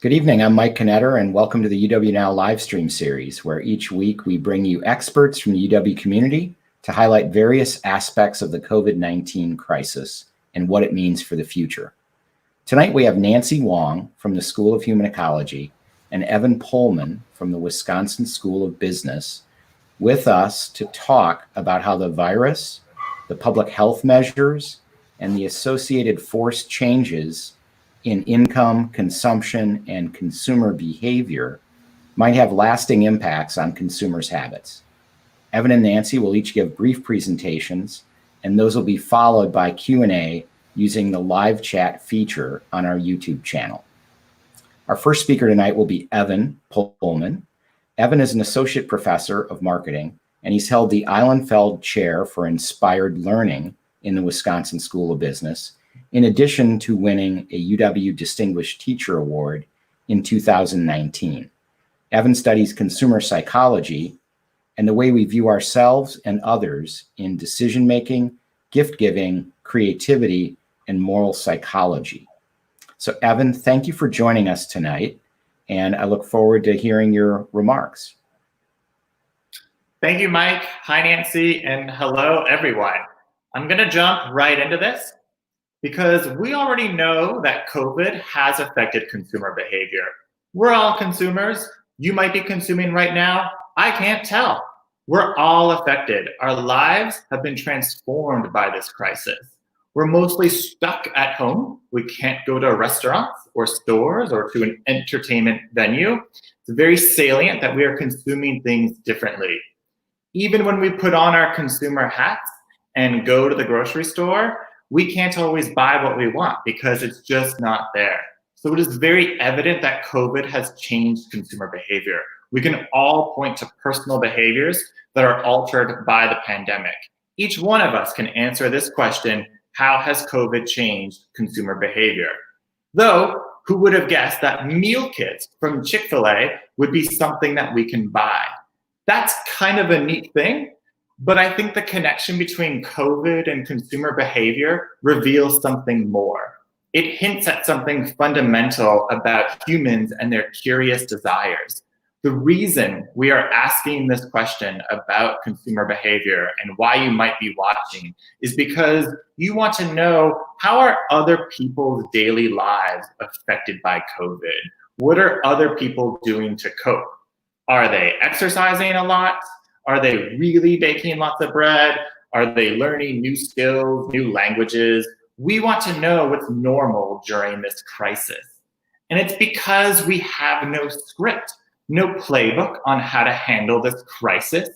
Good evening, I'm Mike Knetter, and welcome to the UW Now Livestream series, where each week we bring you experts from the UW community to highlight various aspects of the COVID-19 crisis and what it means for the future. Tonight we have Nancy Wong from the School of Human Ecology and Evan Polman from the Wisconsin School of Business with us to talk about how the virus, the public health measures, and the associated forced changes in income, consumption, and consumer behavior might have lasting impacts on consumers' habits. Evan and Nancy will each give brief presentations, and those will be followed by Q&A using the live chat feature on our YouTube channel. Our first speaker tonight will be Evan Polman. Evan is an associate professor of marketing, and he's held the Eilenfeld Chair for Inspired Learning in the Wisconsin School of Business, in addition to winning a UW Distinguished Teacher Award in 2019. Evan studies consumer psychology and the way we view ourselves and others in decision-making, gift-giving, creativity, and moral psychology. So Evan, thank you for joining us tonight, and I look forward to hearing your remarks. Thank you, Mike. Hi, Nancy, and hello, everyone. I'm gonna jump right into this, because we already know that COVID has affected consumer behavior. We're all consumers. You might be consuming right now. I can't tell. We're all affected. Our lives have been transformed by this crisis. We're mostly stuck at home. We can't go to restaurants or stores or to an entertainment venue. It's very salient that we are consuming things differently. Even when we put on our consumer hats and go to the grocery store, we can't always buy what we want because it's just not there. So it is very evident that COVID has changed consumer behavior. We can all point to personal behaviors that are altered by the pandemic. Each one of us can answer this question: how has COVID changed consumer behavior? Though, who would have guessed that meal kits from Chick-fil-A would be something that we can buy? That's kind of a neat thing. But I think the connection between COVID and consumer behavior reveals something more. It hints at something fundamental about humans and their curious desires. The reason we are asking this question about consumer behavior and why you might be watching is because you want to know, how are other people's daily lives affected by COVID? What are other people doing to cope? Are they exercising a lot? Are they really baking lots of bread? Are they learning new skills, new languages? We want to know what's normal during this crisis. And it's because we have no script, no playbook on how to handle this crisis.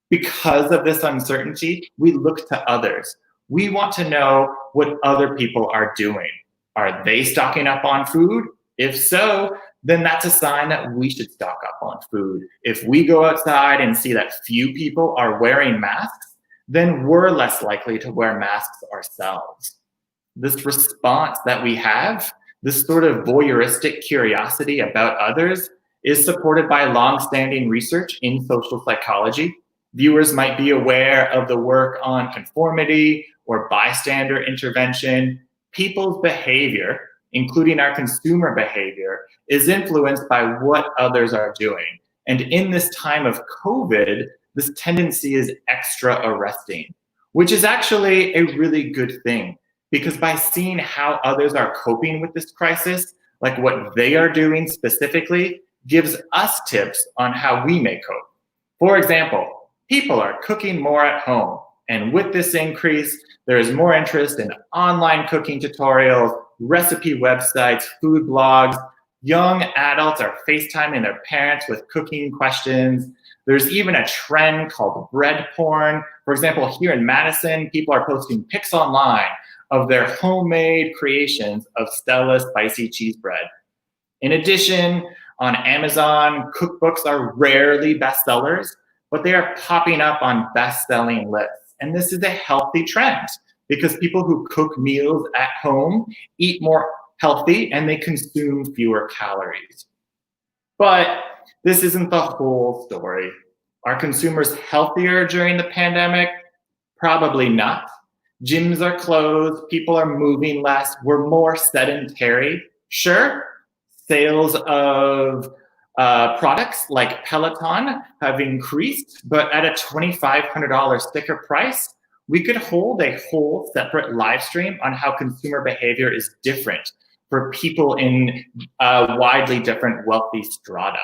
Because of this uncertainty, we look to others. We want to know what other people are doing. Are they stocking up on food? If so, then that's a sign that we should stock up on food. If we go outside and see that few people are wearing masks, then we're less likely to wear masks ourselves. This response that we have, this sort of voyeuristic curiosity about others, is supported by long-standing research in social psychology. Viewers might be aware of the work on conformity or bystander intervention. People's behavior, including our consumer behavior, is influenced by what others are doing. And in this time of COVID, this tendency is extra arresting, which is actually a really good thing, because by seeing how others are coping with this crisis, like what they are doing specifically, gives us tips on how we may cope. For example, people are cooking more at home, and with this increase, there is more interest in online cooking tutorials, recipe websites, food blogs. Young adults are FaceTiming their parents with cooking questions. There's even a trend called bread porn. For example, here in Madison, people are posting pics online of their homemade creations of Stella spicy cheese bread. In addition, on Amazon, cookbooks are rarely bestsellers, but they are popping up on best-selling lists. And this is a healthy trend, because people who cook meals at home eat more healthy and they consume fewer calories. But this isn't the whole story. Are consumers healthier during the pandemic? Probably not. Gyms are closed, people are moving less, we're more sedentary. Sure, Sales of products like Peloton have increased, but at a $2,500 sticker price, we could hold a whole separate live stream on how consumer behavior is different for people in widely different wealthy strata.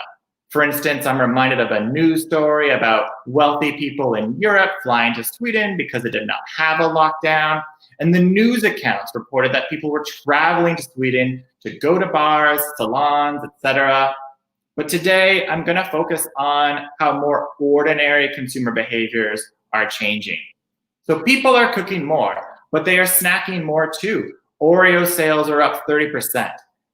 For instance, I'm reminded of a news story about wealthy people in Europe flying to Sweden because it did not have a lockdown. And the news accounts reported that people were traveling to Sweden to go to bars, salons, etc. But today, I'm going to focus on how more ordinary consumer behaviors are changing. So people are cooking more, but they are snacking more too. Oreo sales are up 30%.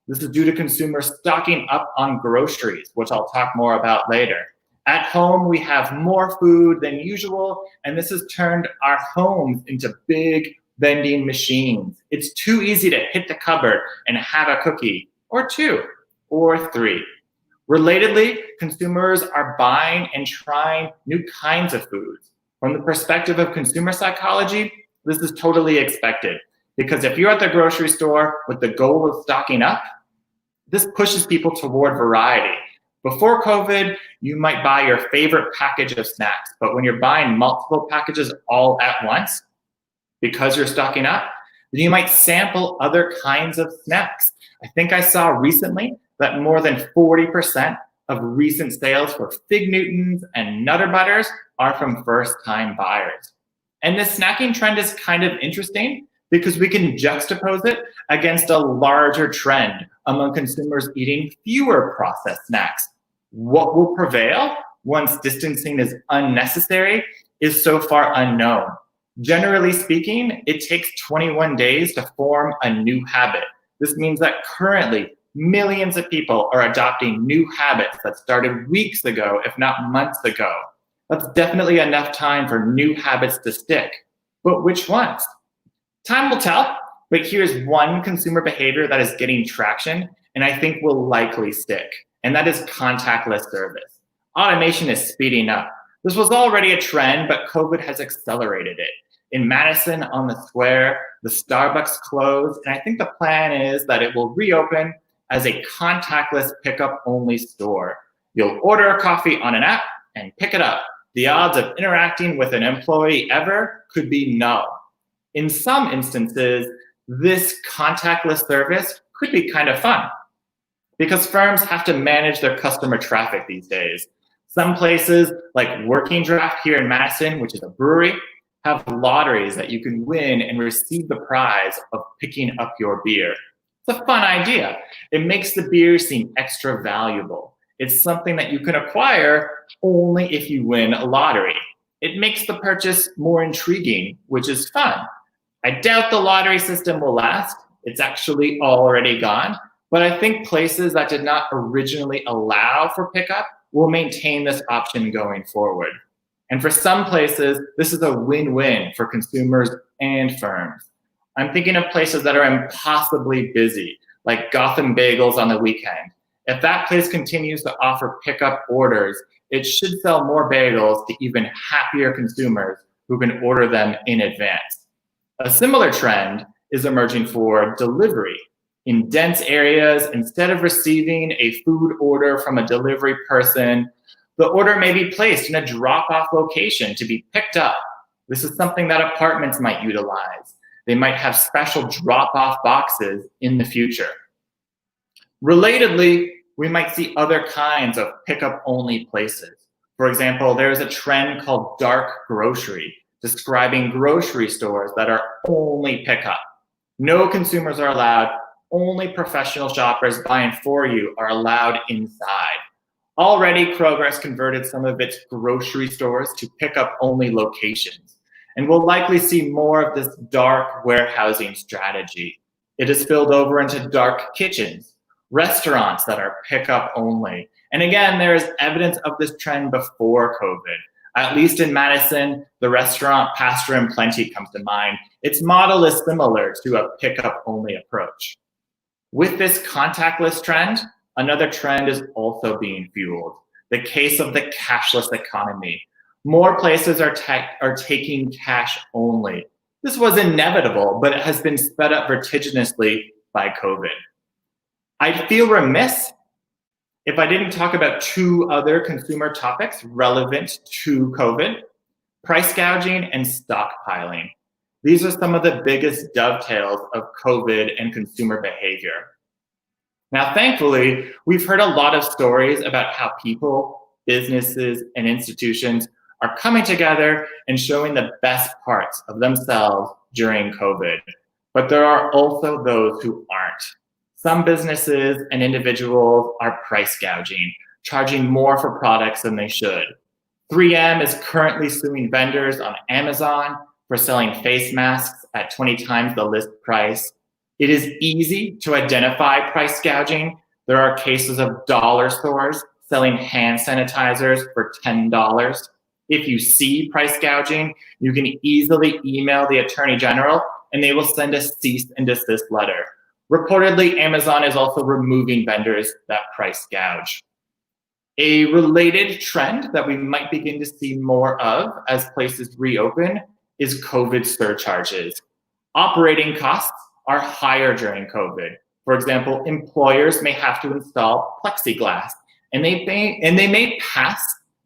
This is due to consumers stocking up on groceries, which I'll talk more about later. At home, we have more food than usual, and this has turned our homes into big vending machines. It's too easy to hit the cupboard and have a cookie, or two, or three. Relatedly, consumers are buying and trying new kinds of foods. From the perspective of consumer psychology, this is totally expected, because if you're at the grocery store with the goal of stocking up, this pushes people toward variety. Before COVID, you might buy your favorite package of snacks, but when you're buying multiple packages all at once, because you're stocking up, then you might sample other kinds of snacks. I think I saw recently that more than 40% of recent sales for Fig Newtons and Nutter Butters are from first-time buyers. And this snacking trend is kind of interesting because we can juxtapose it against a larger trend among consumers eating fewer processed snacks. What will prevail once distancing is unnecessary is so far unknown. Generally speaking, it takes 21 days to form a new habit. This means that currently millions of people are adopting new habits that started weeks ago, if not months ago. That's definitely enough time for new habits to stick. But which ones? Time will tell, but here's one consumer behavior that is getting traction and I think will likely stick, and that is contactless service. Automation is speeding up. This was already a trend, but COVID has accelerated it. In Madison on the square, the Starbucks closed, and I think the plan is that it will reopen as a contactless pickup-only store. You'll order a coffee on an app and pick it up. The odds of interacting with an employee ever could be null. In some instances, this contactless service could be kind of fun because firms have to manage their customer traffic these days. Some places, like Working Draft here in Madison, which is a brewery, have lotteries that you can win and receive the prize of picking up your beer. It's a fun idea. It makes the beer seem extra valuable. It's something that you can acquire only if you win a lottery. It makes the purchase more intriguing, which is fun. I doubt the lottery system will last. It's actually already gone. But I think places that did not originally allow for pickup will maintain this option going forward. And for some places, this is a win-win for consumers and firms. I'm thinking of places that are impossibly busy, like Gotham Bagels on the weekend. If that place continues to offer pickup orders, it should sell more bagels to even happier consumers who can order them in advance. A similar trend is emerging for delivery. In dense areas, instead of receiving a food order from a delivery person, the order may be placed in a drop-off location to be picked up. This is something that apartments might utilize. They might have special drop-off boxes in the future. Relatedly, we might see other kinds of pickup-only places. For example, there is a trend called dark grocery, describing grocery stores that are only pickup. No consumers are allowed. Only professional shoppers buying for you are allowed inside. Already, Kroger has converted some of its grocery stores to pickup-only locations, and we'll likely see more of this dark warehousing strategy. It has spilled over into dark kitchens, restaurants that are pickup-only. And again, there is evidence of this trend before COVID. At least in Madison, the restaurant Pastor and Plenty comes to mind. Its model is similar to a pickup-only approach. With this contactless trend, another trend is also being fueled, the case of the cashless economy. More places are taking cash only. This was inevitable, but it has been sped up vertiginously by COVID. I'd feel remiss if I didn't talk about two other consumer topics relevant to COVID: price gouging and stockpiling. These are some of the biggest dovetails of COVID and consumer behavior. Now, thankfully, we've heard a lot of stories about how people, businesses, and institutions are coming together and showing the best parts of themselves during COVID. But there are also those who aren't. Some businesses and individuals are price gouging, charging more for products than they should. 3M is currently suing vendors on Amazon for selling face masks at 20 times the list price. It is easy to identify price gouging. There are cases of dollar stores selling hand sanitizers for $10. If you see price gouging, you can easily email the Attorney General and they will send a cease and desist letter. Reportedly, Amazon is also removing vendors that price gouge. A related trend that we might begin to see more of as places reopen is COVID surcharges. Operating costs are higher during COVID. For example, employers may have to install plexiglass, and they may pass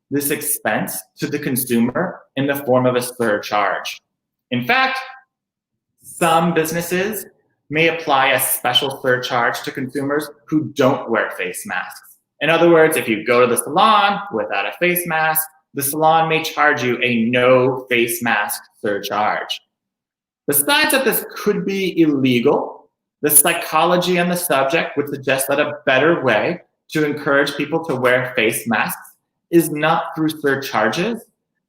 this expense to the consumer in the form of a surcharge. In fact, some businesses may apply a special surcharge to consumers who don't wear face masks. In other words, if you go to the salon without a face mask, the salon may charge you a no face mask surcharge. Besides that this could be illegal, the psychology on the subject would suggest that a better way to encourage people to wear face masks is not through surcharges,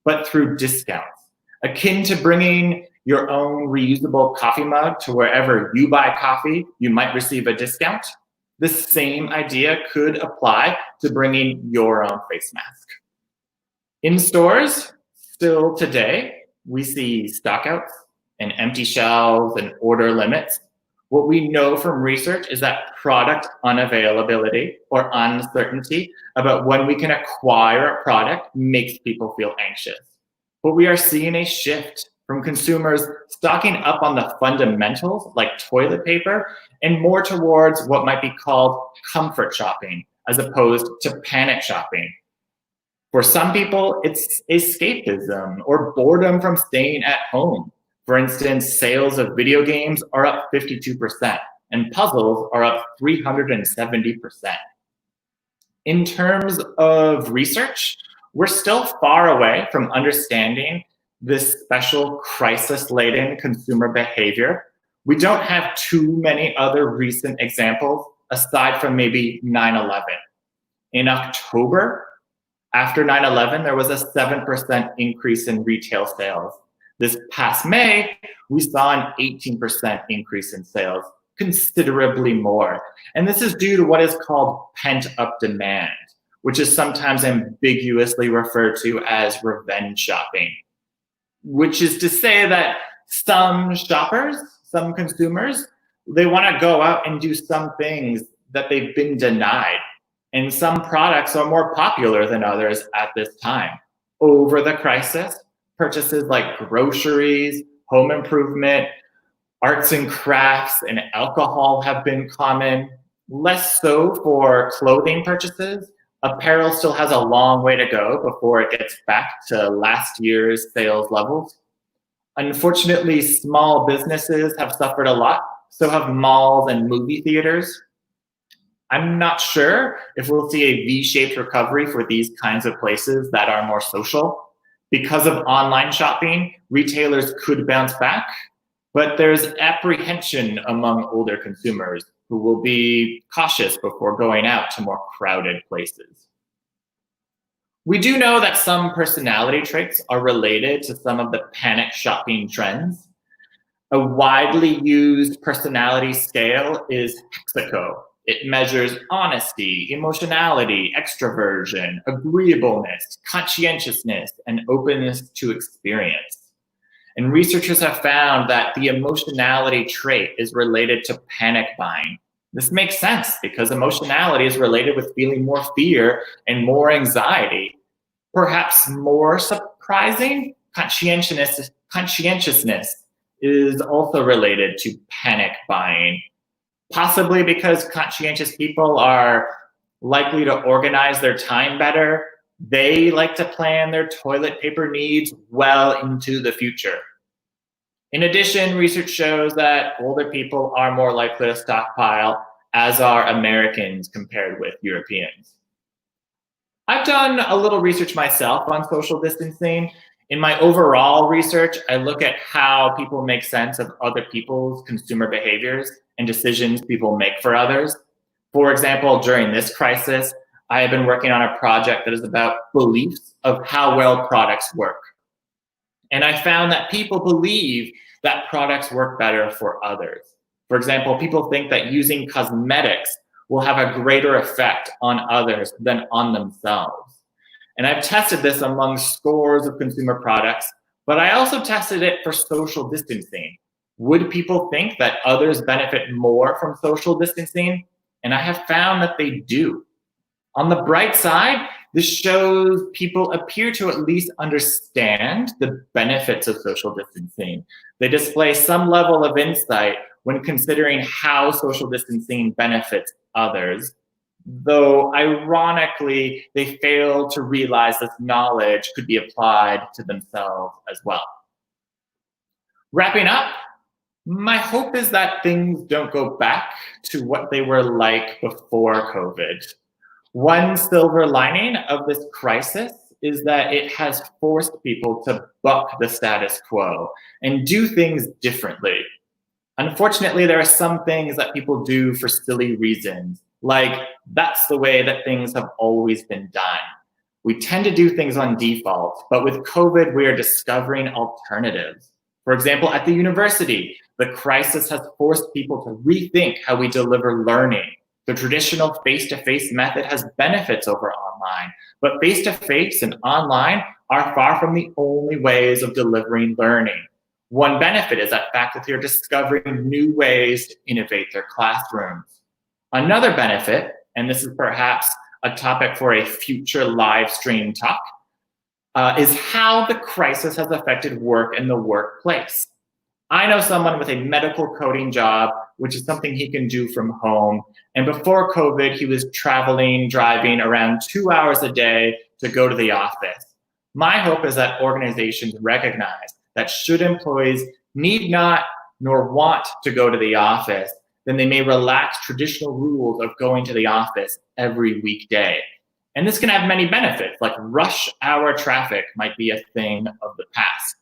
but through discounts, akin to bringing your own reusable coffee mug to wherever you buy coffee, you might receive a discount. The same idea could apply to bringing your own face mask. In stores, still today, we see stockouts and empty shelves and order limits. What we know from research is that product unavailability or uncertainty about when we can acquire a product makes people feel anxious. But we are seeing a shift from consumers stocking up on the fundamentals like toilet paper and more towards what might be called comfort shopping as opposed to panic shopping. For some people, it's escapism or boredom from staying at home. For instance, sales of video games are up 52% and puzzles are up 370%. In terms of research, we're still far away from understanding this special crisis-laden consumer behavior. We don't have too many other recent examples aside from maybe 9/11. In October, after 9/11, there was a 7% increase in retail sales. This past May, we saw an 18% increase in sales, considerably more. And this is due to what is called pent-up demand, which is sometimes ambiguously referred to as revenge shopping, which is to say that some shoppers, some consumers, they want to go out and do some things that they've been denied. And some products are more popular than others at this time. Over the crisis, purchases like groceries, home improvement, arts and crafts, and alcohol have been common. Less so for clothing purchases. Apparel still has a long way to go before it gets back to last year's sales levels. Unfortunately, small businesses have suffered a lot, so have malls and movie theaters. I'm not sure if we'll see a V-shaped recovery for these kinds of places that are more social. Because of online shopping, retailers could bounce back, but there's apprehension among older consumers who will be cautious before going out to more crowded places. We do know that some personality traits are related to some of the panic shopping trends. A widely used personality scale is Hexaco. It measures honesty, emotionality, extroversion, agreeableness, conscientiousness, and openness to experience. And researchers have found that the emotionality trait is related to panic buying. This makes sense because emotionality is related with feeling more fear and more anxiety. Perhaps more surprising, conscientiousness is also related to panic buying. Possibly because conscientious people are likely to organize their time better. They like to plan their toilet paper needs well into the future. In addition, research shows that older people are more likely to stockpile, as are Americans compared with Europeans. I've done a little research myself on social distancing. In my overall research, I look at how people make sense of other people's consumer behaviors and decisions people make for others. For example, during this crisis, I have been working on a project that is about beliefs of how well products work. And I found that people believe that products work better for others. For example, people think that using cosmetics will have a greater effect on others than on themselves. And I've tested this among scores of consumer products, but I also tested it for social distancing. Would people think that others benefit more from social distancing? And I have found that they do. On the bright side, this shows people appear to at least understand the benefits of social distancing. They display some level of insight when considering how social distancing benefits others, though ironically, they fail to realize this knowledge could be applied to themselves as well. Wrapping up, my hope is that things don't go back to what they were like before COVID. One silver lining of this crisis is that it has forced people to buck the status quo and do things differently. Unfortunately, there are some things that people do for silly reasons, like that's the way that things have always been done. We tend to do things on default, but with COVID, we are discovering alternatives. For example, at the university, the crisis has forced people to rethink how we deliver learning. The traditional face-to-face method has benefits over online, but face-to-face and online are far from the only ways of delivering learning. One benefit is that faculty are discovering new ways to innovate their classrooms. Another benefit, and this is perhaps a topic for a future live stream talk, is how the crisis has affected work in the workplace. I know someone with a medical coding job, which is something he can do from home. And before COVID, he was driving around 2 hours a day to go to the office. My hope is that organizations recognize that should employees need not nor want to go to the office, then they may relax traditional rules of going to the office every weekday. And this can have many benefits, like rush hour traffic might be a thing of the past.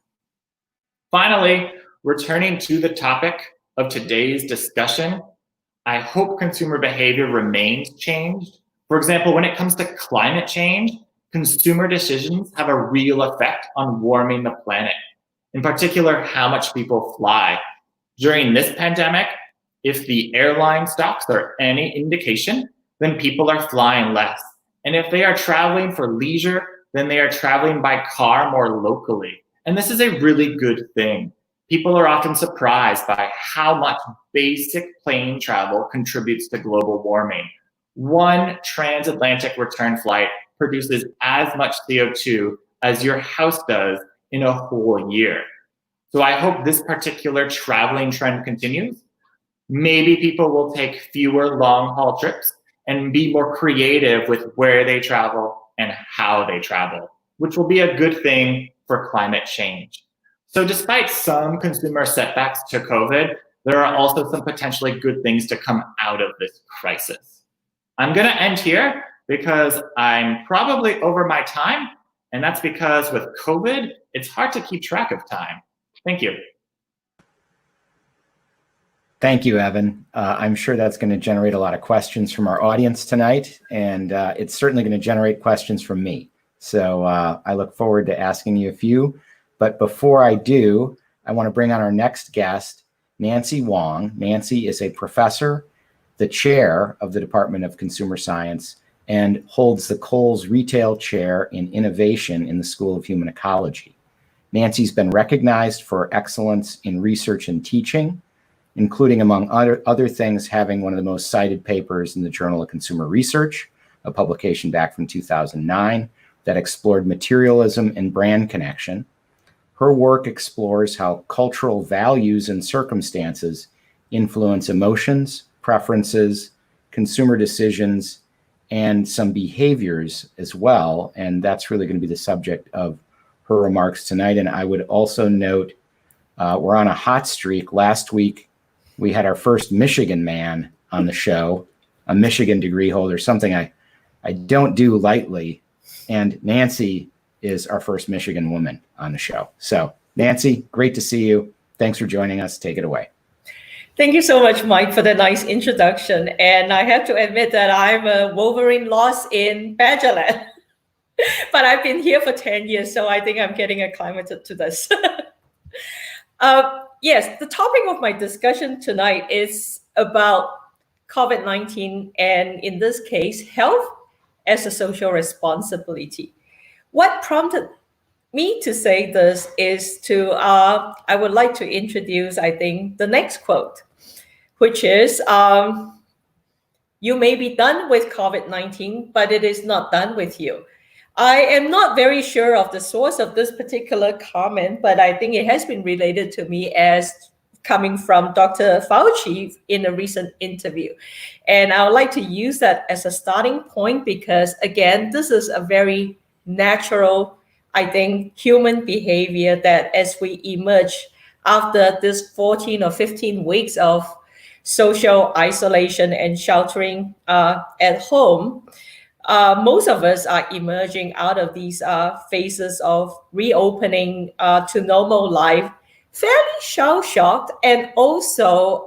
Finally, returning to the topic of today's discussion, I hope consumer behavior remains changed. For example, when it comes to climate change, consumer decisions have a real effect on warming the planet. In particular, how much people fly. During this pandemic, if the airline stocks are any indication, then people are flying less. And if they are traveling for leisure, then they are traveling by car more locally. And this is a really good thing. People are often surprised by how much basic plane travel contributes to global warming. One transatlantic return flight produces as much CO2 as your house does in a whole year. So I hope this particular traveling trend continues. Maybe people will take fewer long-haul trips and be more creative with where they travel and how they travel, which will be a good thing for climate change. So despite some consumer setbacks to COVID, there are also some potentially good things to come out of this crisis. I'm gonna end here because I'm probably over my time, and that's because with COVID, it's hard to keep track of time. Thank you. Thank you, Evan. I'm sure that's going to generate a lot of questions from our audience tonight, and it's certainly going to generate questions from me. So I look forward to asking you a few. But before I do, I want to bring on our next guest, Nancy Wong. Nancy is a professor, the chair of the Department of Consumer Science, and holds the Coles Retail Chair in Innovation in the School of Human Ecology. Nancy's been recognized for excellence in research and teaching, including, among other things, having one of the most cited papers in the Journal of Consumer Research, a publication back from 2009 that explored materialism and brand connection. Her work explores how cultural values and circumstances influence emotions, preferences, consumer decisions, and some behaviors as well. And that's really going to be the subject of her remarks tonight. And I would also note we're on a hot streak. Last week, we had our first Michigan man on the show, a Michigan degree holder, something I don't do lightly. And Nancy is our first Michigan woman on the show. So Nancy, great to see you. Thanks for joining us. Take it away. Thank you so much, Mike, for the nice introduction. And I have to admit that I'm a Wolverine lost in Badgerland, but I've been here for 10 years, so I think I'm getting acclimated to this. Yes, the topic of my discussion tonight is about COVID-19, and in this case, health as a social responsibility. What prompted me to say this is I would like to introduce, I think, the next quote, which is, you may be done with COVID-19, but it is not done with you. I am not very sure of the source of this particular comment, but I think it has been related to me as coming from Dr. Fauci in a recent interview. And I would like to use that as a starting point because, again, this is a very natural, I think, human behavior that as we emerge after this 14 or 15 weeks of social isolation and sheltering at home, most of us are emerging out of these phases of reopening to normal life, fairly shell-shocked and also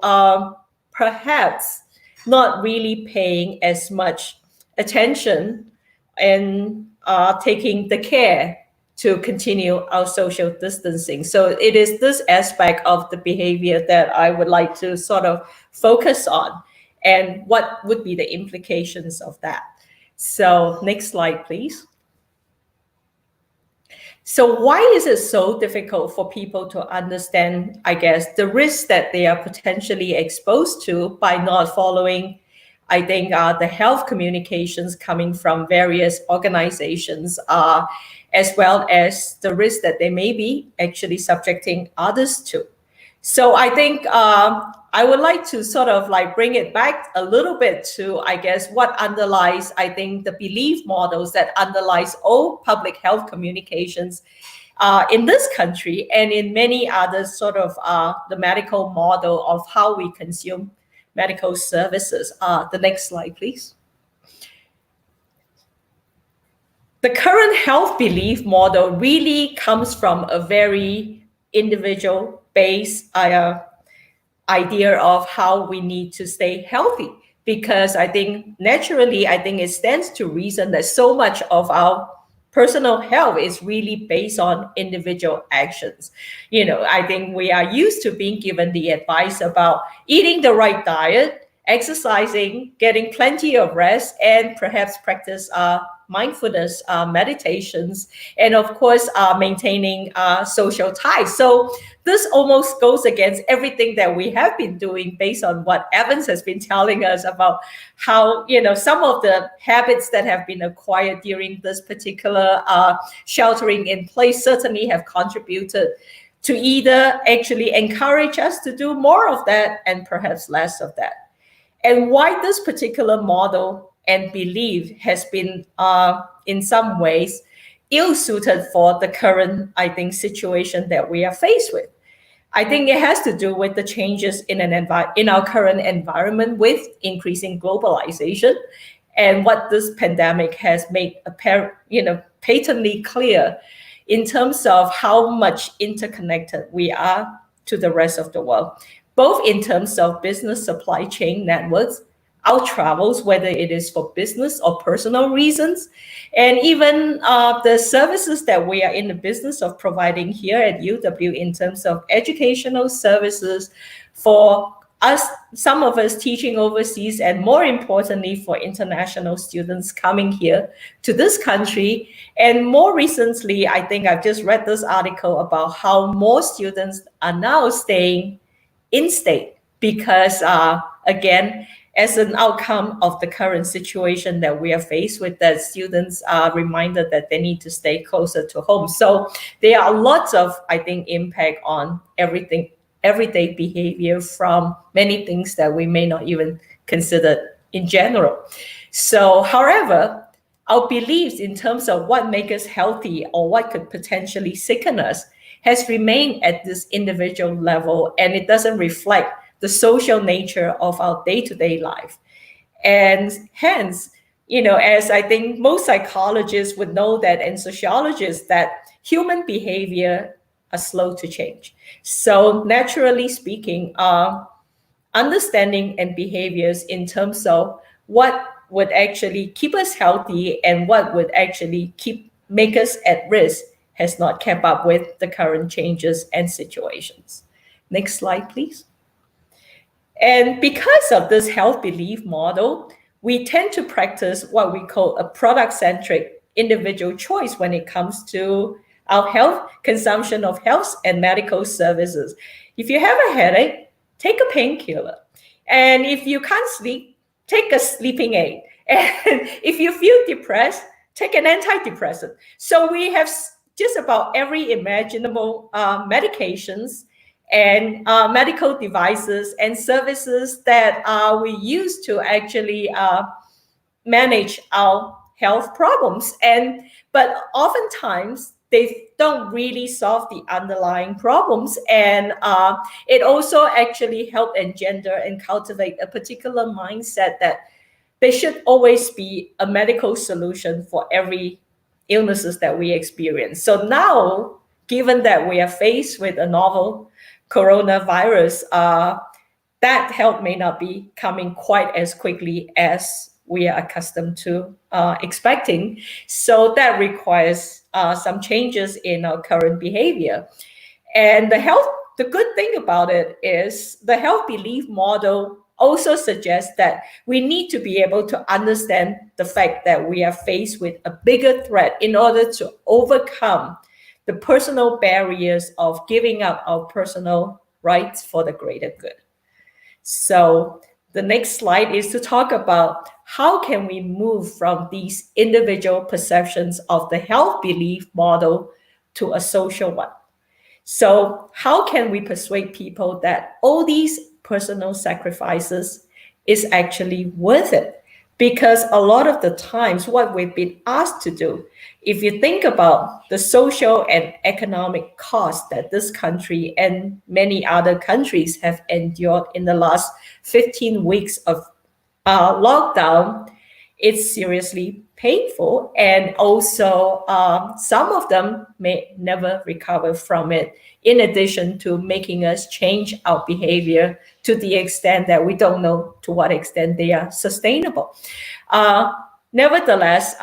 perhaps not really paying as much attention and taking the care to continue our social distancing. So it is this aspect of the behavior that I would like to sort of focus on and what would be the implications of that. So next slide, please. So why is it so difficult for people to understand, I guess, the risks that they are potentially exposed to by not following, I think, the health communications coming from various organizations, as well as the risk that they may be actually subjecting others to. So I think I would like to sort of like bring it back a little bit to, I guess, what underlies, I think, the belief models that underlies all public health communications in this country and in many other sort of the medical model of how we consume medical services. The next slide, please. The current health belief model really comes from a very individual-based idea of how we need to stay healthy, because I think naturally, I think it stands to reason that so much of our personal health is really based on individual actions. You know, I think we are used to being given the advice about eating the right diet, exercising, getting plenty of rest, and perhaps practice mindfulness meditations, and of course maintaining social ties. So this almost goes against everything that we have been doing based on what Evans has been telling us about how, you know, some of the habits that have been acquired during this particular sheltering in place certainly have contributed to either actually encourage us to do more of that and perhaps less of that. And why this particular model and belief has been in some ways ill-suited for the current, I think, situation that we are faced with. I think it has to do with the changes in our current environment with increasing globalization, and what this pandemic has made apparent, patently clear in terms of how much interconnected we are to the rest of the world, both in terms of business supply chain networks, our travels, whether it is for business or personal reasons, and even the services that we are in the business of providing here at UW in terms of educational services for us, some of us teaching overseas, and more importantly for international students coming here to this country. And more recently, I think I've just read this article about how more students are now staying in state because, again, as an outcome of the current situation that we are faced with, that students are reminded that they need to stay closer to home. So there are lots of, I think, impact on everything everyday behavior from many things that we may not even consider in general. So, however, our beliefs in terms of what makes us healthy or what could potentially sicken us has remained at this individual level, and it doesn't reflect the social nature of our day-to-day life. And hence, as I think most psychologists would know that, and sociologists, that human behavior are slow to change. So naturally speaking, understanding and behaviors in terms of what would actually keep us healthy and what would actually make us at risk has not kept up with the current changes and situations. Next slide, please. And because of this health belief model, we tend to practice what we call a product-centric individual choice when it comes to our health, consumption of health and medical services. If you have a headache, take a painkiller. And if you can't sleep, take a sleeping aid. And if you feel depressed, take an antidepressant. So we have just about every imaginable medications and medical devices and services that we use to actually manage our health problems. But oftentimes they don't really solve the underlying problems, and it also actually help engender and cultivate a particular mindset that there should always be a medical solution for every illnesses that we experience. So now, given that we are faced with a novel coronavirus, that help may not be coming quite as quickly as we are accustomed to expecting. So that requires some changes in our current behavior. And the good thing about it is the health belief model also suggests that we need to be able to understand the fact that we are faced with a bigger threat in order to overcome the personal barriers of giving up our personal rights for the greater good. So the next slide is to talk about how can we move from these individual perceptions of the health belief model to a social one. So how can we persuade people that all these personal sacrifices is actually worth it? Because a lot of the times what we've been asked to do, if you think about the social and economic costs that this country and many other countries have endured in the last 15 weeks of lockdown, it's seriously painful. And also some of them may never recover from it, in addition to making us change our behavior to the extent that we don't know to what extent they are sustainable. Nevertheless,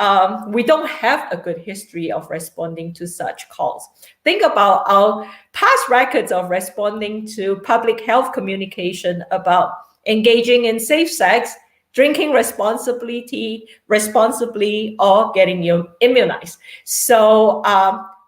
we don't have a good history of responding to such calls. Think about our past records of responding to public health communication about engaging in safe sex, drinking responsibly, or getting immunized. So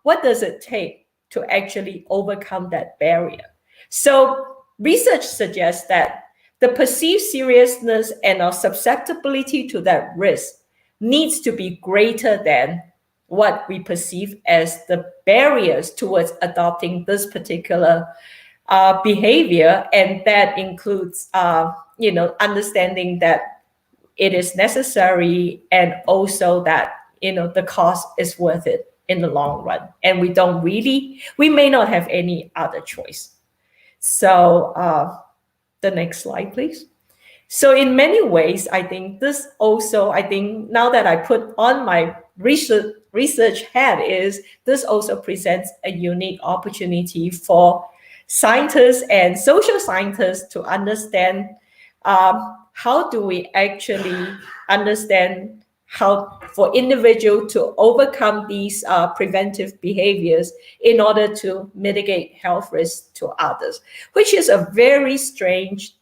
what does it take to actually overcome that barrier? So research suggests that the perceived seriousness and our susceptibility to that risk needs to be greater than what we perceive as the barriers towards adopting this particular behavior. And that includes, understanding that it is necessary, and also that, the cost is worth it in the long run. And we may not have any other choice. So the next slide, please. So in many ways, I think now that I put on my research hat, this also presents a unique opportunity for scientists and social scientists to understand how do we actually understand how for individual to overcome these preventive behaviors in order to mitigate health risks to others, which is a very strange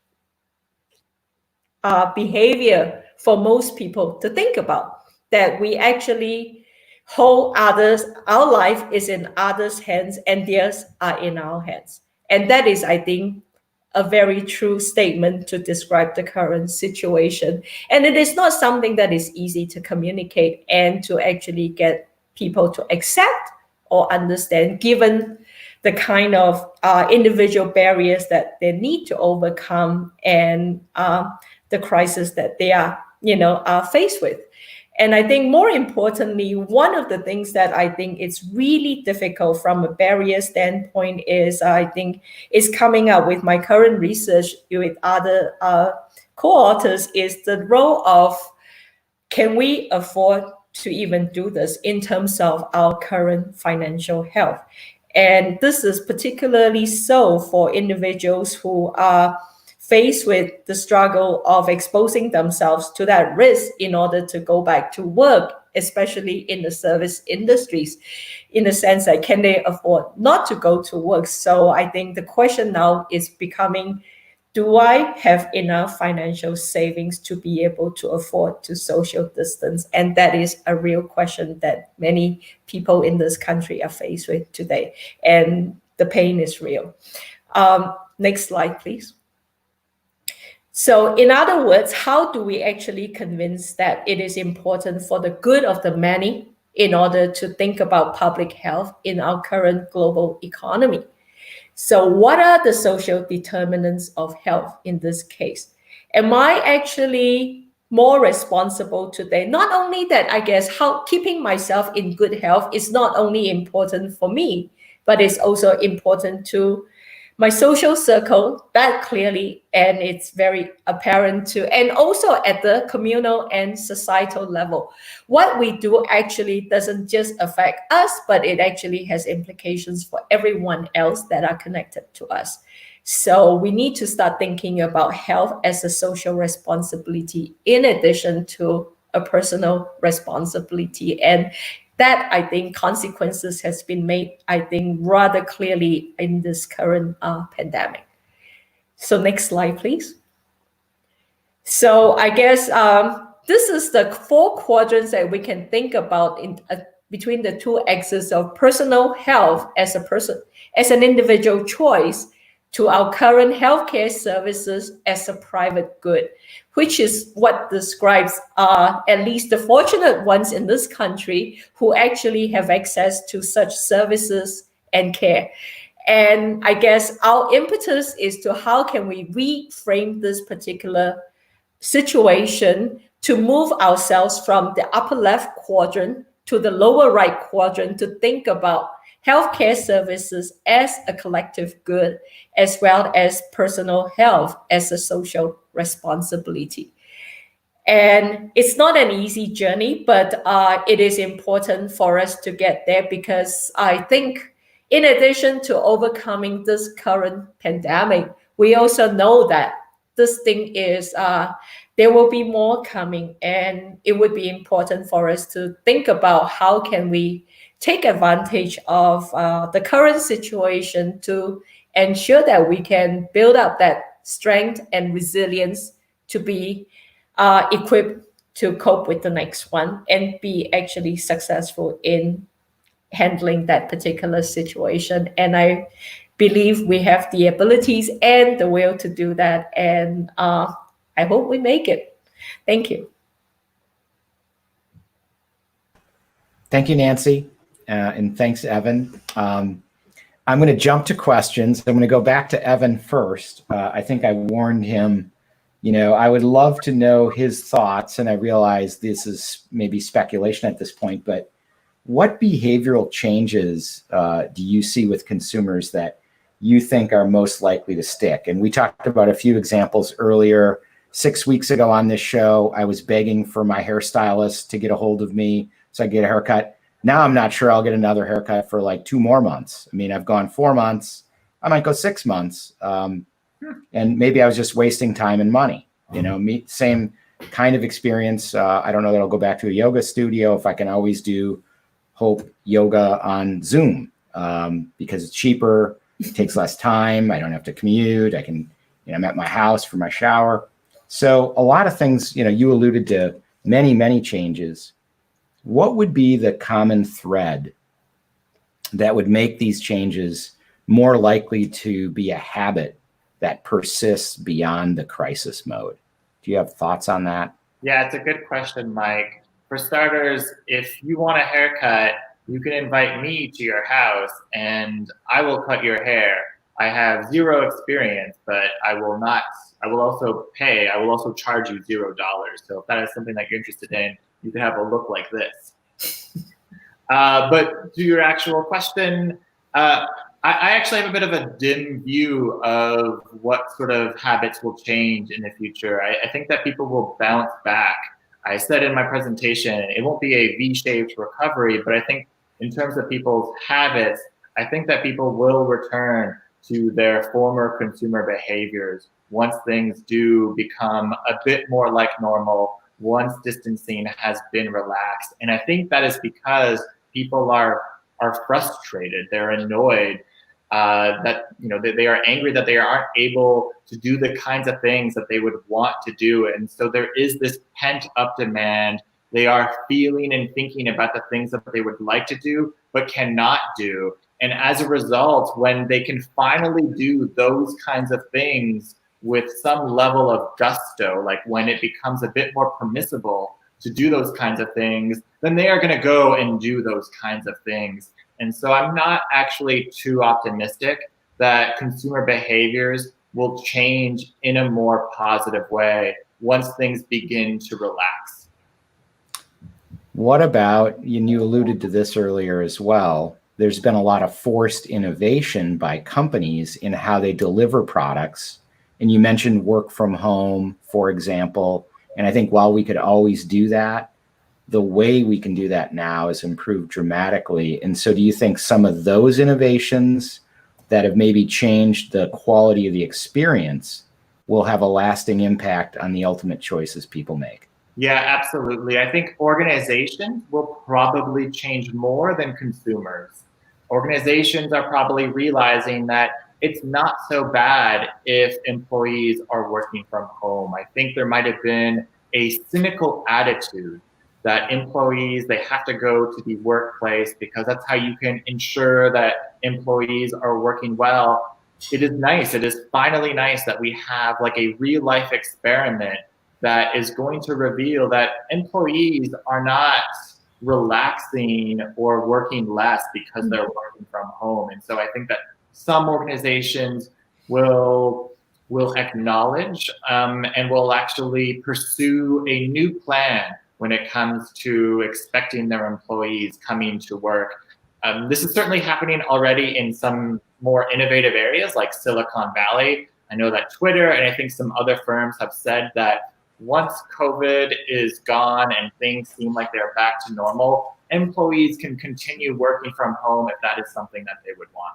behavior for most people to think about, that we actually hold others, our life is in others' hands and theirs are in our hands. And that is, I think, a very true statement to describe the current situation. And it is not something that is easy to communicate and to actually get people to accept or understand, given the kind of individual barriers that they need to overcome and the crisis that they are, are faced with. And I think more importantly, one of the things that I think is really difficult from a barrier standpoint is, I think, is coming up with my current research with other co-authors is the role of, can we afford to even do this in terms of our current financial health? And this is particularly so for individuals who are faced with the struggle of exposing themselves to that risk in order to go back to work, especially in the service industries, in the sense that can they afford not to go to work? So I think the question now is becoming, do I have enough financial savings to be able to afford to social distance? And that is a real question that many people in this country are faced with today. And the pain is real. Next slide, please. So in other words, how do we actually convince that it is important for the good of the many in order to think about public health in our current global economy? So what are the social determinants of health in this case? Am I actually more responsible today? Not only that, I guess, how keeping myself in good health is not only important for me, but it's also important to my social circle, that clearly, and it's very apparent too, and also at the communal and societal level. What we do actually doesn't just affect us, but it actually has implications for everyone else that are connected to us. So we need to start thinking about health as a social responsibility in addition to a personal responsibility. And that, I think, consequences has been made, I think, rather clearly in this current pandemic. So next slide, please. So I guess this is the 4 quadrants that we can think about in between the 2 axes of personal health as an individual choice to our current healthcare services as a private good, which is what describes at least the fortunate ones in this country who actually have access to such services and care. And I guess our impetus is to how can we reframe this particular situation to move ourselves from the upper left quadrant to the lower right quadrant to think about healthcare services as a collective good, as well as personal health as a social responsibility. And it's not an easy journey, but it is important for us to get there, because I think in addition to overcoming this current pandemic, we also know that this thing is, there will be more coming, and it would be important for us to think about how can we take advantage of the current situation to ensure that we can build up that strength and resilience to be equipped to cope with the next one and be actually successful in handling that particular situation. And I believe we have the abilities and the will to do that. And I hope we make it. Thank you. Thank you, Nancy. And thanks, Evan. I'm going to jump to questions. I'm going to go back to Evan first. I think I warned him, I would love to know his thoughts, and I realize this is maybe speculation at this point, but what behavioral changes do you see with consumers that you think are most likely to stick? And we talked about a few examples earlier. 6 weeks ago on this show, I was begging for my hairstylist to get a hold of me so I get a haircut. Now I'm not sure I'll get another haircut for like 2 more months. I mean, I've gone 4 months. I might go 6 months. And maybe I was just wasting time and money. Same kind of experience. I don't know that I'll go back to a yoga studio if I can always do Hope yoga on Zoom because it's cheaper, it takes less time. I don't have to commute. I can, I'm at my house for my shower. So a lot of things, you alluded to many, many changes. What would be the common thread that would make these changes more likely to be a habit that persists beyond the crisis mode? Do you have thoughts on that? Yeah, it's a good question, Mike. For starters, if you want a haircut, You can invite me to your house and I will cut your hair. I have zero experience, but I will also charge you $0. So if that is something that you're interested in, you can have a look like this. But to your actual question, I actually have a bit of a dim view of what sort of habits will change in the future. I think that people will bounce back. I said in my presentation, it won't be a V-shaped recovery, but I think in terms of people's habits, I think that people will return to their former consumer behaviors once things do become a bit more like normal, once distancing has been relaxed. And I think that is because people are frustrated, they're annoyed, that they are angry that they aren't able to do the kinds of things that they would want to do. And so there is this pent up demand. They are feeling and thinking about the things that they would like to do, but cannot do. And as a result, when they can finally do those kinds of things with some level of gusto, like when it becomes a bit more permissible to do those kinds of things, then they are going to go and do those kinds of things. And so I'm not actually too optimistic that consumer behaviors will change in a more positive way once things begin to relax. What about, and you alluded to this earlier as well, there's been a lot of forced innovation by companies in how they deliver products. And you mentioned work from home, for example. And I think while we could always do that, the way we can do that now has improved dramatically. And so do you think some of those innovations that have maybe changed the quality of the experience will have a lasting impact on the ultimate choices people make? Yeah, absolutely. I think organizations will probably change more than consumers. Organizations are probably realizing that it's not so bad if employees are working from home. I think there might have been a cynical attitude that employees, they have to go to the workplace because that's how you can ensure that employees are working well. It is nice. It is finally nice that we have like a real life experiment that is going to reveal that employees are not relaxing or working less because they're working from home. And so I think that some organizations will acknowledge and will actually pursue a new plan when it comes to expecting their employees coming to work. This is certainly happening already in some more innovative areas like Silicon Valley. I know that Twitter and I think some other firms have said that once COVID is gone and things seem like they're back to normal, employees can continue working from home if that is something that they would want.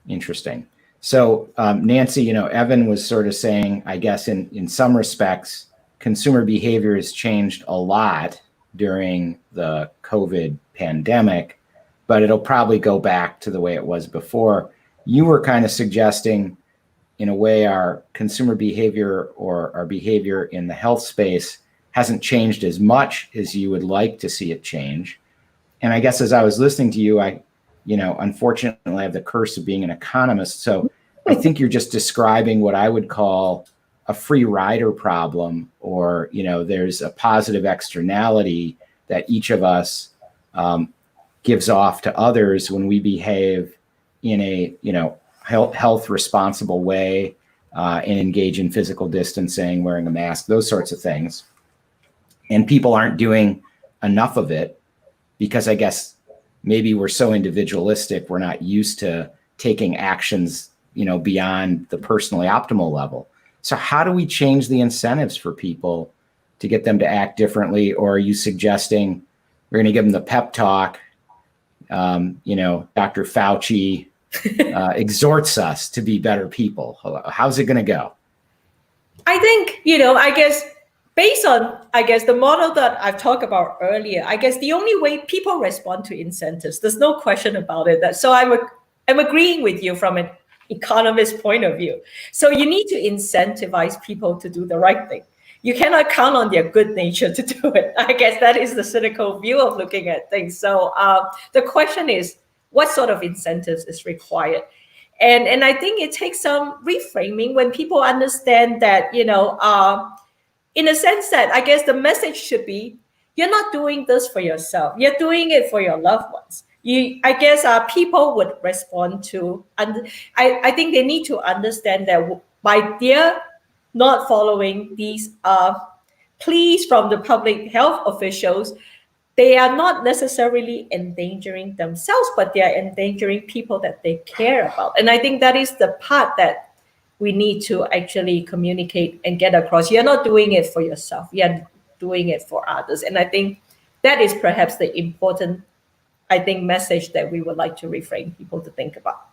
Interesting. So Nancy, Evan was sort of saying, I guess in some respects, consumer behavior has changed a lot during the COVID pandemic, but it'll probably go back to the way it was before. You were kind of suggesting, in a way, our consumer behavior or our behavior in the health space hasn't changed as much as you would like to see it change. And I guess as I was listening to you, unfortunately, I have the curse of being an economist. So I think you're just describing what I would call a free rider problem, or, there's a positive externality that each of us gives off to others when we behave in a, health responsible way and engage in physical distancing, wearing a mask, those sorts of things. And people aren't doing enough of it because I guess maybe we're so individualistic, we're not used to taking actions, beyond the personally optimal level. So how do we change the incentives for people to get them to act differently? Or are you suggesting we're going to give them the pep talk? Dr. Fauci exhorts us to be better people. How's it going to go? I think, I guess based on, the model that I've talked about earlier, I guess the only way people respond to incentives, there's no question about it. So I'm agreeing with you from an economist point of view. So you need to incentivize people to do the right thing. You cannot count on their good nature to do it. I guess that is the cynical view of looking at things. So the question is, what sort of incentives is required? And I think it takes some reframing when people understand that, in a sense that I guess the message should be, you're not doing this for yourself. You're doing it for your loved ones. I guess people would respond to, and I think they need to understand that by their not following these pleas from the public health officials, they are not necessarily endangering themselves, but they are endangering people that they care about. And I think that is the part that we need to actually communicate and get across. You're not doing it for yourself. You're doing it for others. And I think that is perhaps the important, message that we would like to reframe people to think about.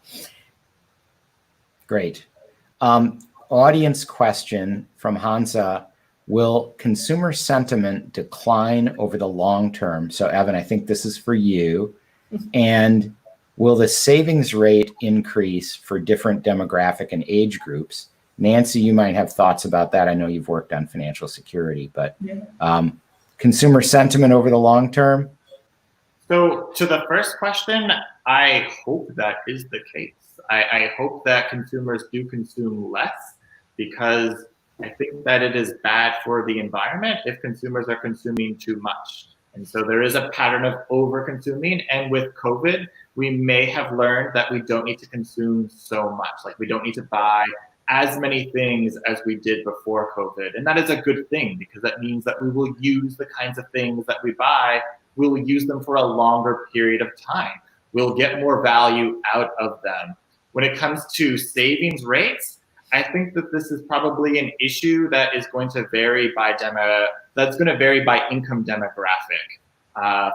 Great. Audience question from Hansa. Will consumer sentiment decline over the long term? So Evan, I think this is for you. And will the savings rate increase for different demographic and age groups? Nancy, you might have thoughts about that. I know you've worked on financial security, but consumer sentiment over the long term? So to the first question, I hope that is the case. I hope that consumers do consume less, because I think that it is bad for the environment if consumers are consuming too much. And so there is a pattern of over-consuming. And with COVID, we may have learned that we don't need to consume so much. Like, we don't need to buy as many things as we did before COVID. And that is a good thing, because that means that we will use the kinds of things that we buy, we will use them for a longer period of time. We'll get more value out of them. When it comes to savings rates, I think that this is probably an issue that is going to vary by income demographic.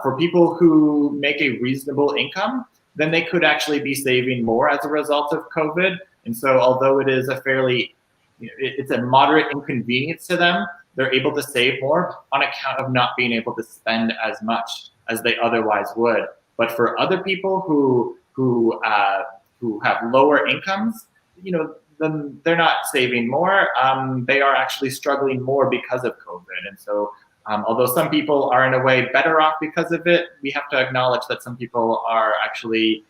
For people who make a reasonable income, then they could actually be saving more as a result of COVID. And so although it is it's a moderate inconvenience to them, they're able to save more on account of not being able to spend as much as they otherwise would. But for other people who have lower incomes, then they're not saving more. They are actually struggling more because of COVID. And so although some people are in a way better off because of it, we have to acknowledge that some people are actually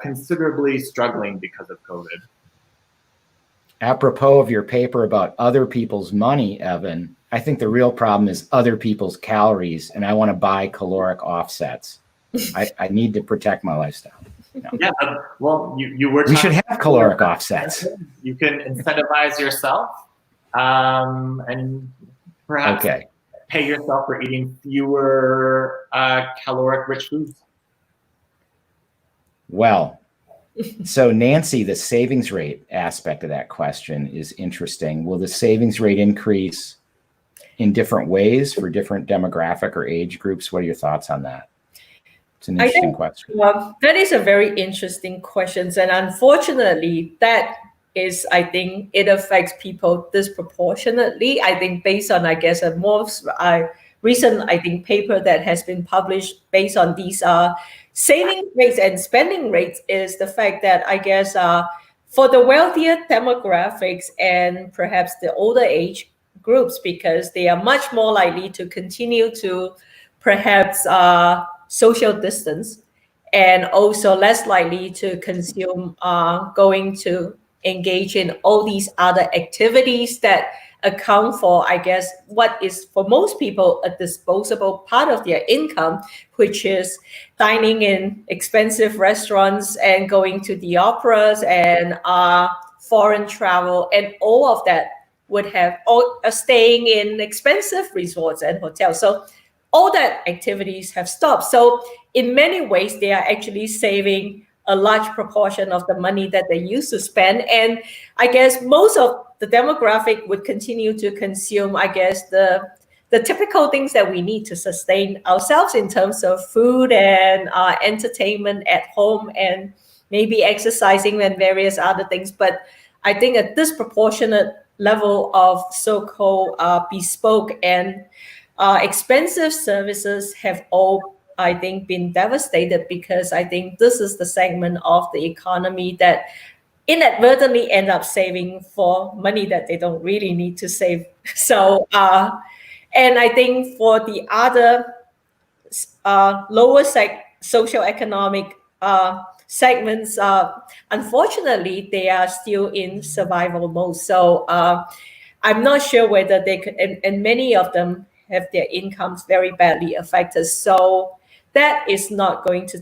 considerably struggling because of COVID. Apropos of your paper about other people's money, Evan, I think the real problem is other people's calories, and I want to buy caloric offsets. I need to protect my lifestyle. Yeah, well, you were. We should have caloric offsets. You can incentivize yourself, and perhaps pay yourself for eating fewer caloric-rich foods. Well, so Nancy, the savings rate aspect of that question is interesting. Will the savings rate increase in different ways for different demographic or age groups? What are your thoughts on that? It's an interesting question. That is a very interesting question. And unfortunately, that is, I think, it affects people disproportionately. I think based on, a more recent, paper that has been published based on these saving rates and spending rates is the fact that, for the wealthier demographics and perhaps the older age groups, because they are much more likely to continue to perhaps social distance, and also less likely to consume, going to engage in all these other activities that account for, what is for most people a disposable part of their income, which is dining in expensive restaurants and going to the operas and foreign travel, and all of that would have staying in expensive resorts and hotels. So all that activities have stopped. So in many ways, they are actually saving a large proportion of the money that they used to spend. And most of the demographic would continue to consume, the typical things that we need to sustain ourselves in terms of food and entertainment at home, and maybe exercising and various other things. But I think a disproportionate level of so-called bespoke and expensive services have all, been devastated, because I think this is the segment of the economy that inadvertently end up saving for money that they don't really need to save. So, and I think for the other lower socioeconomic segments, unfortunately, they are still in survival mode. So I'm not sure whether they could, and many of them have their incomes very badly affected. So that is not going to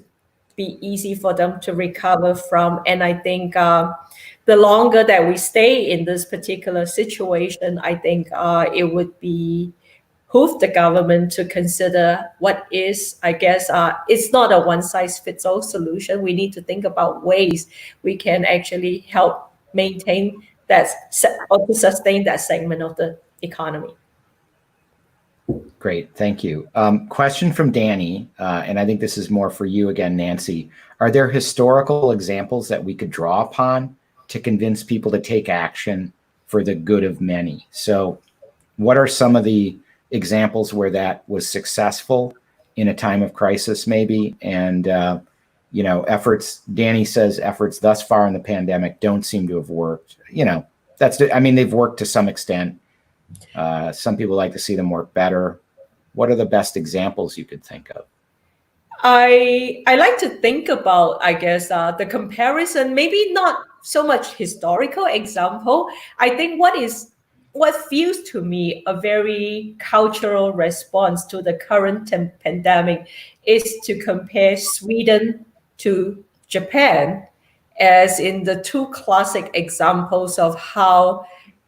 be easy for them to recover from. And I think the longer that we stay in this particular situation, I think it would behoove the government to consider what is, I guess, it's not a one-size-fits-all solution. We need to think about ways we can actually help maintain that or to sustain that segment of the economy. Great, thank you. Question from Danny, and I think this is more for you again, Nancy. Are there historical examples that we could draw upon to convince people to take action for the good of many? So what are some of the examples where that was successful in a time of crisis maybe? And, you know, efforts, Danny says efforts thus far in the pandemic don't seem to have worked. You know, I mean, they've worked to some extent. Some people like to see them work better. What are the best examples you could think of? I like to think about, I guess, the comparison, maybe not so much historical example. I think what feels to me a very cultural response to the current pandemic is to compare Sweden to Japan, as in the two classic examples of how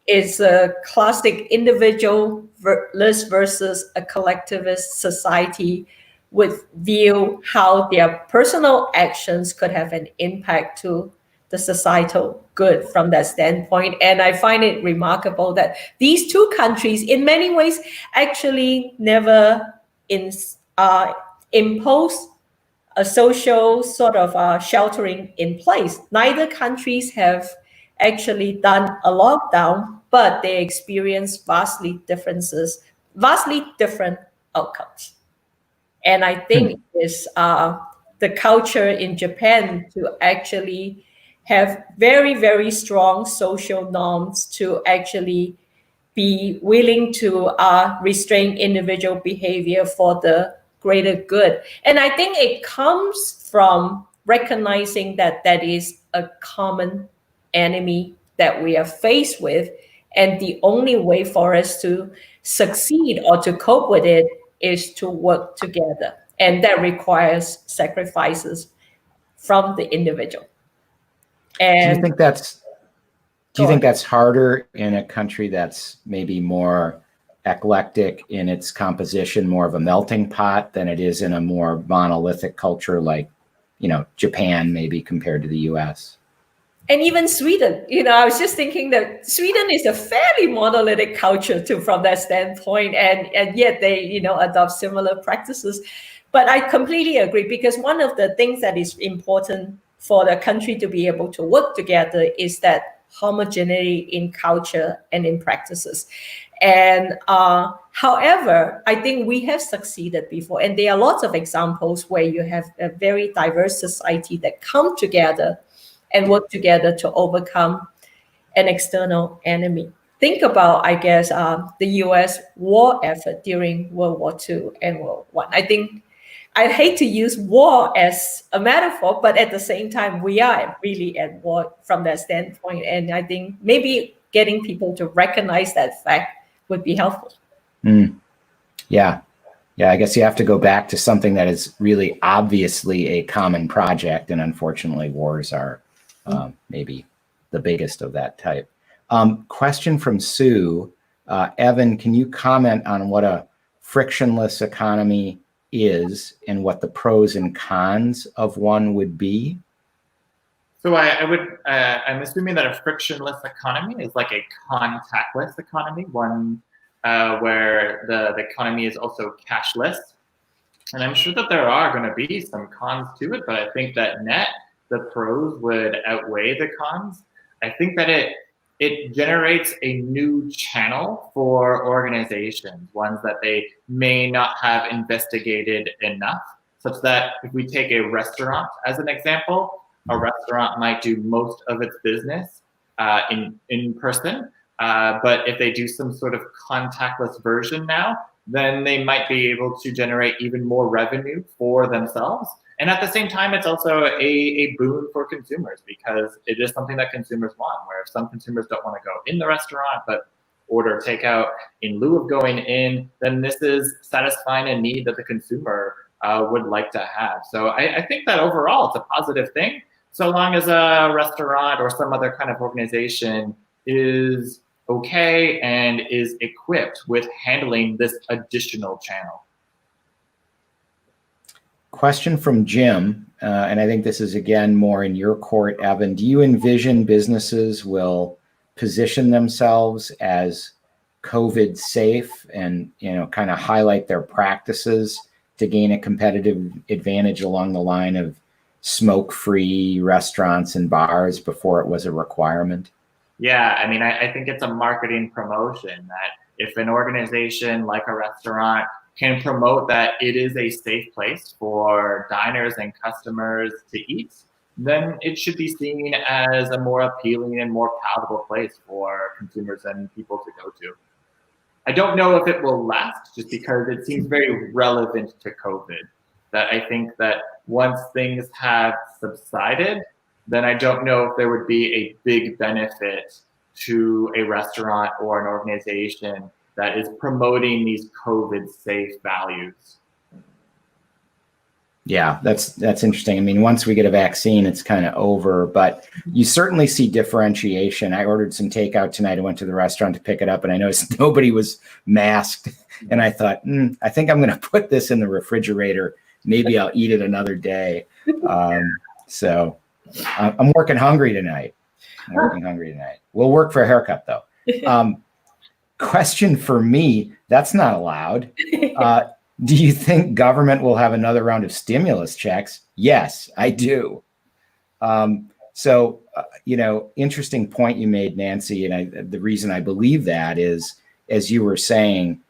it's a classic individualist versus a collectivist society would view how their personal actions could have an impact to the societal good from that standpoint. And I find it remarkable that these two countries, in many ways, actually never impose a social sort of sheltering in place. Neither countries have actually done a lockdown, but they experience vastly different outcomes. And I think it's the culture in Japan to actually have very, very strong social norms to actually be willing to restrain individual behavior for the greater good. And I think it comes from recognizing that that is a common enemy that we are faced with. And the only way for us to succeed or to cope with it is to work together. And that requires sacrifices from the individual. And do you think that's harder in a country that's maybe more eclectic in its composition, more of a melting pot, than it is in a more monolithic culture like, you know, Japan maybe compared to the US? And even Sweden, you know, I was just thinking that Sweden is a fairly monolithic culture too, from that standpoint, and yet they, you know, adopt similar practices. But I completely agree, because one of the things that is important for the country to be able to work together is that homogeneity in culture and in practices. And however, I think we have succeeded before, and there are lots of examples where you have a very diverse society that come together and work together to overcome an external enemy. Think about, I guess, the US war effort during World War II and World War I. I think I hate to use war as a metaphor, but at the same time, we are really at war from that standpoint. And I think maybe getting people to recognize that fact would be helpful. Yeah. Yeah, I guess you have to go back to something that is really obviously a common project. And unfortunately, wars are maybe the biggest of that type. Question from Sue. Evan, can you comment on what a frictionless economy is and what the pros and cons of one would be? So I'm assuming that a frictionless economy is like a contactless economy, one where the economy is also cashless. And I'm sure that there are going to be some cons to it, but I think that net, the pros would outweigh the cons. I think that it generates a new channel for organizations, ones that they may not have investigated enough, such that if we take a restaurant as an example, a restaurant might do most of its business in person, but if they do some sort of contactless version now, then they might be able to generate even more revenue for themselves. And at the same time, it's also a boon for consumers, because it is something that consumers want, where if some consumers don't want to go in the restaurant, but order takeout in lieu of going in, then this is satisfying a need that the consumer would like to have. So I think that overall it's a positive thing, so long as a restaurant or some other kind of organization is okay and is equipped with handling this additional channel. Question from Jim, and I think this is again more in your court, Evan. Do you envision businesses will position themselves as COVID safe and, you know, kind of highlight their practices to gain a competitive advantage along the line of smoke-free restaurants and bars before it was a requirement? Yeah, I mean, I think it's a marketing promotion that if an organization like a restaurant can promote that it is a safe place for diners and customers to eat, then it should be seen as a more appealing and more palatable place for consumers and people to go to. I don't know if it will last, just because it seems very relevant to COVID, that I think that once things have subsided, then I don't know if there would be a big benefit to a restaurant or an organization that is promoting these COVID safe values. Yeah, that's interesting. I mean, once we get a vaccine, it's kind of over, but you certainly see differentiation. I ordered some takeout tonight. I went to the restaurant to pick it up and I noticed nobody was masked. And I thought, I think I'm going to put this in the refrigerator. Maybe I'll eat it another day. So I'm working hungry tonight. We'll work for a haircut though. Question for me, that's not allowed. Do you think government will have another round of stimulus checks? Yes, I do. You know, interesting point you made, Nancy, and the reason I believe that is, as you were saying,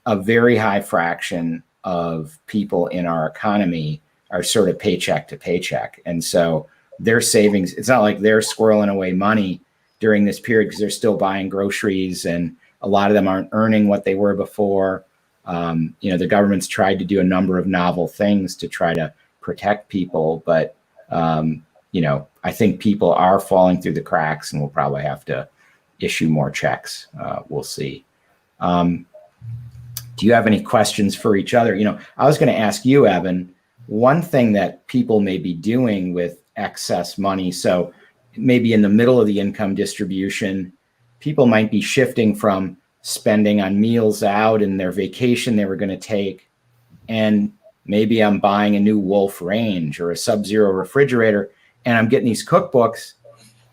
a very high fraction of people in our economy are sort of paycheck to paycheck. And so their savings, it's not like they're squirreling away money during this period because they're still buying groceries, and a lot of them aren't earning what they were before. You know, the government's tried to do a number of novel things to try to protect people, but, you know, I think people are falling through the cracks and we'll probably have to issue more checks. We'll see. Do you have any questions for each other? You know, I was going to ask you, Evan, one thing that people may be doing with excess money. So maybe in the middle of the income distribution, people might be shifting from spending on meals out and their vacation they were going to take, and maybe I'm buying a new Wolf range or a Sub-Zero refrigerator, and I'm getting these cookbooks.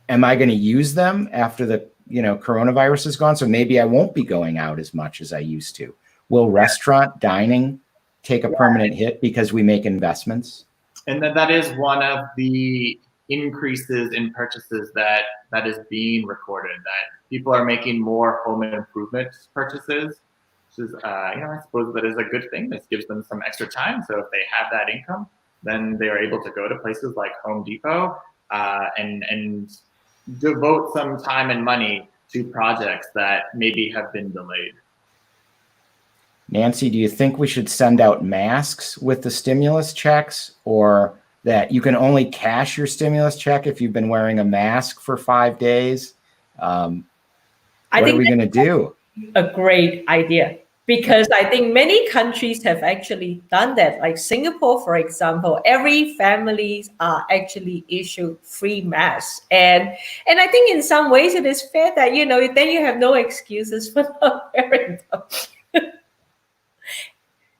Am I going to use them after the, you know, coronavirus is gone? So maybe I won't be going out as much as I used to. Will restaurant dining take a permanent hit because we make investments? And that is one of the increases in purchases that is being recorded, that people are making more home improvement purchases, which is, you know, I suppose that is a good thing. This gives them some extra time. So if they have that income, then they are able to go to places like Home Depot and devote some time and money to projects that maybe have been delayed. Nancy, do you think we should send out masks with the stimulus checks, or that you can only cash your stimulus check if you've been wearing a mask for 5 days? What are we going to do? A great idea, because I think many countries have actually done that. Like Singapore, for example, every family are actually issued free masks. And I think in some ways it is fair that, you know, then you have no excuses for not wearing them.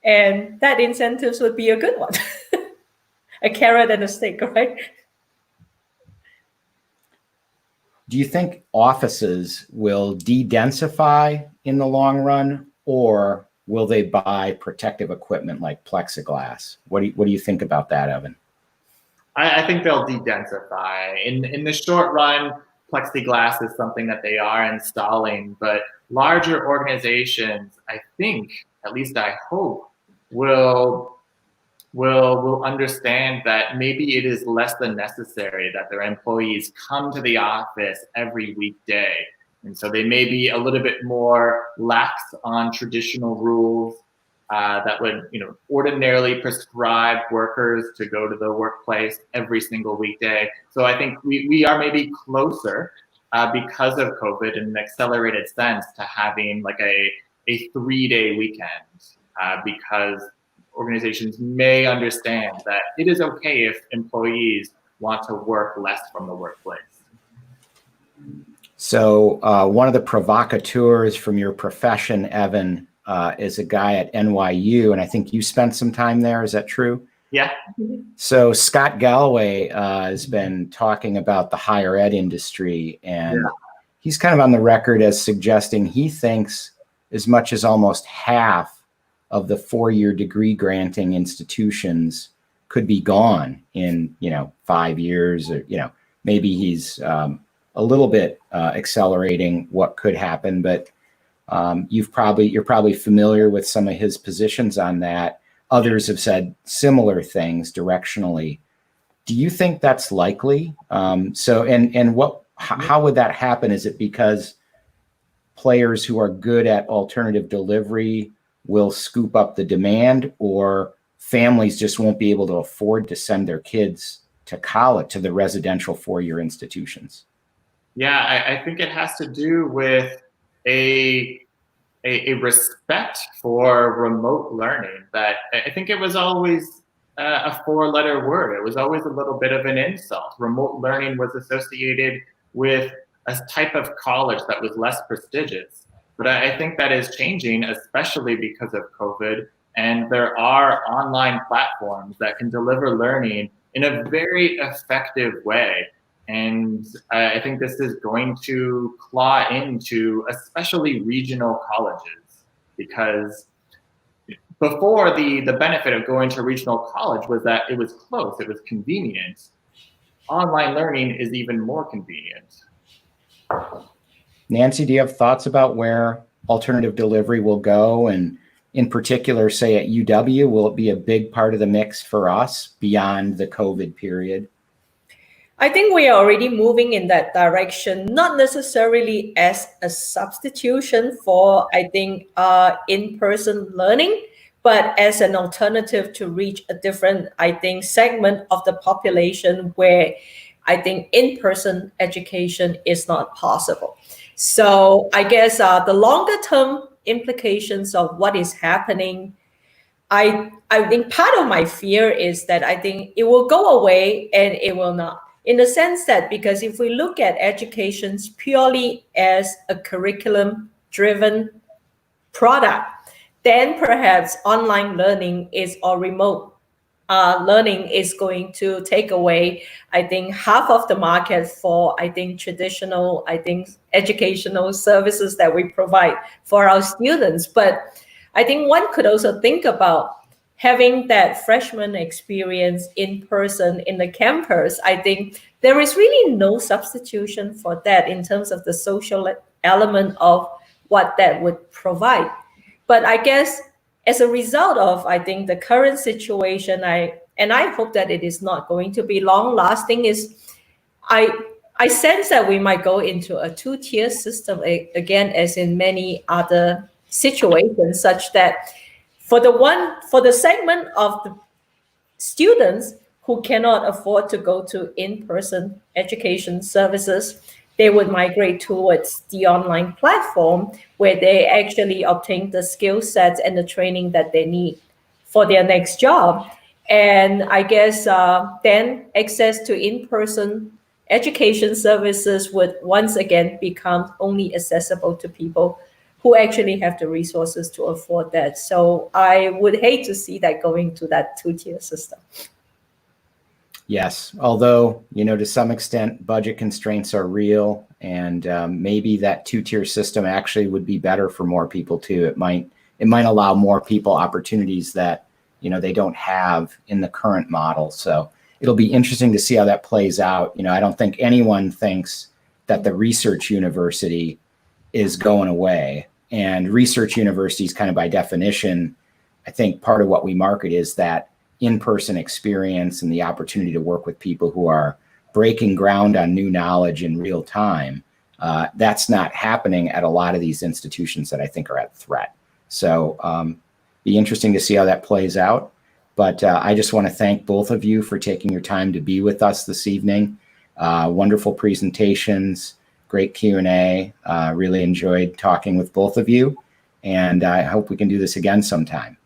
And that incentives would be a good one. A carrot and a stick, right? Do you think offices will de-densify in the long run, or will they buy protective equipment like plexiglass? What do you think about that, Evan? I think they'll de-densify. In the short run, plexiglass is something that they are installing, but larger organizations, I think, at least I hope, will understand that maybe it is less than necessary that their employees come to the office every weekday. And so they may be a little bit more lax on traditional rules that would, you know, ordinarily prescribe workers to go to the workplace every single weekday. So I think we are maybe closer because of COVID in an accelerated sense to having like a 3-day weekend because organizations may understand that it is okay if employees want to work less from the workplace. So one of the provocateurs from your profession, Evan, is a guy at NYU, and I think you spent some time there. Is that true? Yeah. So Scott Galloway has been talking about the higher ed industry, and he's kind of on the record as suggesting he thinks as much as almost half of the 4-year degree granting institutions could be gone in 5 years, or maybe he's a little bit accelerating what could happen, but you're probably familiar with some of his positions on that. Others have said similar things directionally. Do you think that's likely? How would that happen? Is it because players who are good at alternative delivery will scoop up the demand, or families just won't be able to afford to send their kids to college, to the residential 4-year institutions? Yeah, I think it has to do with a respect for remote learning that I think it was always a 4-letter word. It was always a little bit of an insult. Remote learning was associated with a type of college that was less prestigious. But I think that is changing, especially because of COVID. And there are online platforms that can deliver learning in a very effective way. And I think this is going to claw into especially regional colleges, because before the benefit of going to regional college was that it was close, it was convenient. Online learning is even more convenient. Nancy, do you have thoughts about where alternative delivery will go? And in particular, say at UW, will it be a big part of the mix for us beyond the COVID period? I think we are already moving in that direction, not necessarily as a substitution for, I think, in-person learning, but as an alternative to reach a different, I think, segment of the population where I think in-person education is not possible. So I guess the longer term implications of what is happening, I think part of my fear is that I think it will go away and it will not. In the sense that, because if we look at education purely as a curriculum-driven product, then perhaps online learning or remote learning is going to take away, I think, half of the market for, I think, traditional, I think, educational services that we provide for our students. But I think one could also think about having that freshman experience in person in the campus. I think there is really no substitution for that in terms of the social element of what that would provide. But I guess as a result of, I think, the current situation, I hope that it is not going to be long lasting, is I sense that we might go into a 2-tier system again, as in many other situations, such that for the segment of the students who cannot afford to go to in-person education services, they would migrate towards the online platform where they actually obtain the skill sets and the training that they need for their next job. And I guess then access to in-person education services would once again become only accessible to people who actually have the resources to afford that. So I would hate to see that going to that 2-tier system. Yes, although, to some extent, budget constraints are real, and maybe that 2-tier system actually would be better for more people too. It might allow more people opportunities that, they don't have in the current model. So it'll be interesting to see how that plays out. I don't think anyone thinks that the research university is going away. And research universities, kind of by definition, I think part of what we market is that in-person experience and the opportunity to work with people who are breaking ground on new knowledge in real time. That's not happening at a lot of these institutions that I think are at threat. So be interesting to see how that plays out. But I just want to thank both of you for taking your time to be with us this evening. Wonderful presentations, Great Q&A. Really enjoyed talking with both of you, and I hope we can do this again sometime.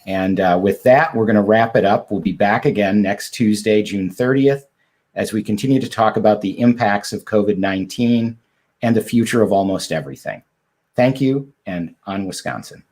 And with that, we're going to wrap it up. We'll be back again next Tuesday, June 30th, as we continue to talk about the impacts of COVID-19 and the future of almost everything. Thank you, and on Wisconsin.